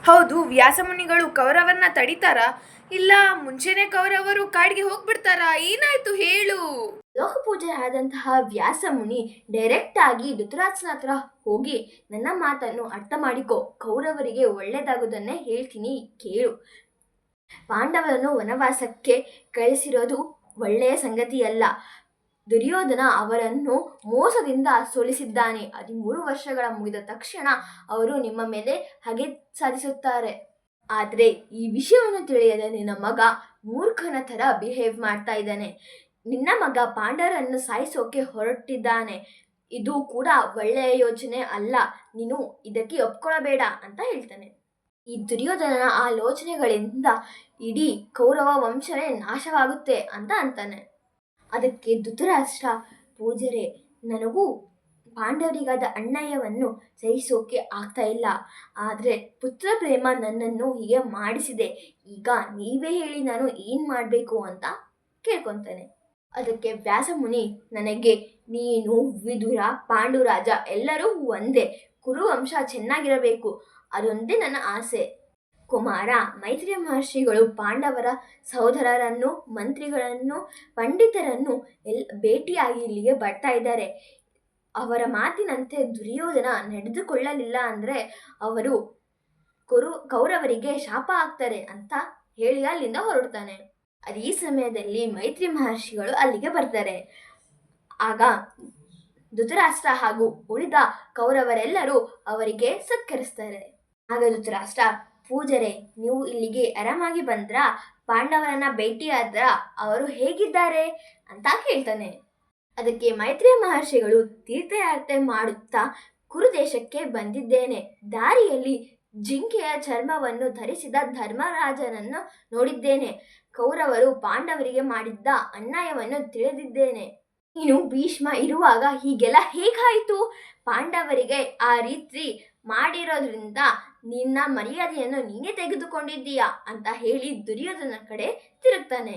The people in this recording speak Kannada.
ಹೌದು, ವ್ಯಾಸಮುನಿಗಳು ಕೌರವನ್ನ ತಡಿತಾರ ಇಲ್ಲ ಮುಂಚೆನೆ ಕೌರವರು ಕಾಡಿಗೆ ಹೋಗ್ಬಿಡ್ತಾರಾ? ಏನಾಯ್ತು ಹೇಳು. ಲೋಕಪೂಜೆ ಆದಂತಹ ವ್ಯಾಸ ಮುನಿ ಡೈರೆಕ್ಟ್ ಆಗಿ ಧೃತರಾಷ್ಟ್ರನ ಹತ್ರ ಹೋಗಿ, ನನ್ನ ಮಾತನ್ನು ಅರ್ಥ ಮಾಡಿಕೊ, ಕೌರವರಿಗೆ ಒಳ್ಳೇದಾಗೋದನ್ನೇ ಹೇಳ್ತೀನಿ ಕೇಳು. ಪಾಂಡವರನ್ನು ವನವಾಸಕ್ಕೆ ಕಳಿಸಿರೋದು ಒಳ್ಳೆಯ ಸಂಗತಿಯಲ್ಲ. ದುರ್ಯೋಧನ ಅವರನ್ನು ಮೋಸದಿಂದ ಸೋಲಿಸಿದ್ದಾನೆ. 13 ವರ್ಷಗಳ ಮುಗಿದ ತಕ್ಷಣ ಅವರು ನಿಮ್ಮ ಮೇಲೆ ಹಗೆ ಸಾಧಿಸುತ್ತಾರೆ. ಆದರೆ ಈ ವಿಷಯವನ್ನು ತಿಳಿಯದ ನಿನ್ನ ಮಗ ಮೂರ್ಖನ ಥರ ಬಿಹೇವ್ ಮಾಡ್ತಾ ಇದ್ದಾನೆ. ನಿನ್ನ ಮಗ ಪಾಂಡವರನ್ನು ಸಾಯಿಸೋಕೆ ಹೊರಟಿದ್ದಾನೆ. ಇದು ಕೂಡ ಒಳ್ಳೆಯ ಯೋಚನೆ ಅಲ್ಲ. ನೀನು ಇದಕ್ಕೆ ಒಪ್ಕೊಳ್ಳಬೇಡ ಅಂತ ಹೇಳ್ತಾನೆ. ಈ ದುರ್ಯೋಧನನ ಆಲೋಚನೆಗಳಿಂದ ಇಡೀ ಕೌರವ ವಂಶವೇ ನಾಶವಾಗುತ್ತೆ ಅಂತ ಅಂತಾನೆ. ಅದಕ್ಕೆ ಧೃತರಾಷ್ಟ್ರ, ಪೂಜರೆ, ನನಗೂ ಪಾಂಡವರಿಗಾದ ಅನ್ಯಾಯವನ್ನು ಸಹಿಸೋಕೆ ಆಗ್ತಾ ಇಲ್ಲ. ಆದರೆ ಪುತ್ರ ಪ್ರೇಮ ನನ್ನನ್ನು ಹೀಗೆ ಮಾಡಿಸಿದೆ. ಈಗ ನೀವೇ ಹೇಳಿ ನಾನು ಏನು ಮಾಡಬೇಕು ಅಂತ ಕೇಳ್ಕೊತಾನೆ. ಅದಕ್ಕೆ ವ್ಯಾಸಮುನಿ, ನನಗೆ ನೀನು, ವಿದುರ, ಪಾಂಡುರಾಜ ಎಲ್ಲರೂ ಒಂದೇ. ಕುರುವಂಶ ಚೆನ್ನಾಗಿರಬೇಕು, ಅದೊಂದೇ ನನ್ನ ಆಸೆ. ಕುಮಾರ, ಮೈತ್ರಿಯ ಮಹರ್ಷಿಗಳು ಪಾಂಡವರ ಸಹೋದರರನ್ನು, ಮಂತ್ರಿಗಳನ್ನು, ಪಂಡಿತರನ್ನು ಭೇಟಿಯಾಗಿ ಇಲ್ಲಿಗೆ ಬರ್ತಾ ಇದ್ದಾರೆ. ಅವರ ಮಾತಿನಂತೆ ದುರ್ಯೋಧನ ನಡೆದುಕೊಳ್ಳಲಿಲ್ಲ ಅಂದರೆ ಅವರು ಕೌರವರಿಗೆ ಶಾಪ ಆಗ್ತಾರೆ ಅಂತ ಹೇಳಿ ಅಲ್ಲಿಂದ ಹೊರಡ್ತಾನೆ. ಅದು ಈ ಸಮಯದಲ್ಲಿ ಮೈತ್ರಿ ಮಹರ್ಷಿಗಳು ಅಲ್ಲಿಗೆ ಬರ್ತಾರೆ. ಆಗ ಧೃತರಾಷ್ಟ್ರ ಹಾಗೂ ಉಳಿದ ಕೌರವರೆಲ್ಲರೂ ಅವರಿಗೆ ಸತ್ಕರಿಸ್ತಾರೆ. ಆಗ ಧೃತರಾಷ್ಟ್ರ, ಪೂಜರೆ, ನೀವು ಇಲ್ಲಿಗೆ ಆರಾಮಾಗಿ ಬಂದ್ರ? ಪಾಂಡವರನ್ನ ಭೇಟಿಯಾದ್ರ? ಅವರು ಹೇಗಿದ್ದಾರೆ ಅಂತ ಕೇಳ್ತಾನೆ. ಅದಕ್ಕೆ ಮೈತ್ರಿಯ ಮಹರ್ಷಿಗಳು, ತೀರ್ಥಯಾತ್ರೆ ಮಾಡುತ್ತಾ ಕುರುದೇಶಕ್ಕೆ ಬಂದಿದ್ದೇನೆ. ದಾರಿಯಲ್ಲಿ ಜಿಂಕೆಯ ಚರ್ಮವನ್ನು ಧರಿಸಿದ ಧರ್ಮರಾಜನನ್ನು ನೋಡಿದ್ದೇನೆ. ಕೌರವರು ಪಾಂಡವರಿಗೆ ಮಾಡಿದ್ದ ಅನ್ಯಾಯವನ್ನು ತಿಳಿದಿದ್ದೇನೆ. ನೀನು ಭೀಷ್ಮ ಇರುವಾಗ ಹೀಗೆಲ್ಲ ಹೇಗಾಯಿತು? ಪಾಂಡವರಿಗೆ ಆ ರೀತಿ ಮಾಡಿರೋದ್ರಿಂದ ನಿನ್ನ ಮರ್ಯಾದೆಯನ್ನು ನೀನೇ ತೆಗೆದುಕೊಂಡಿದ್ದೀಯಾ ಅಂತ ಹೇಳಿ ದುರ್ಯೋಧನ ಕಡೆ ತಿರುಗ್ತಾನೆ.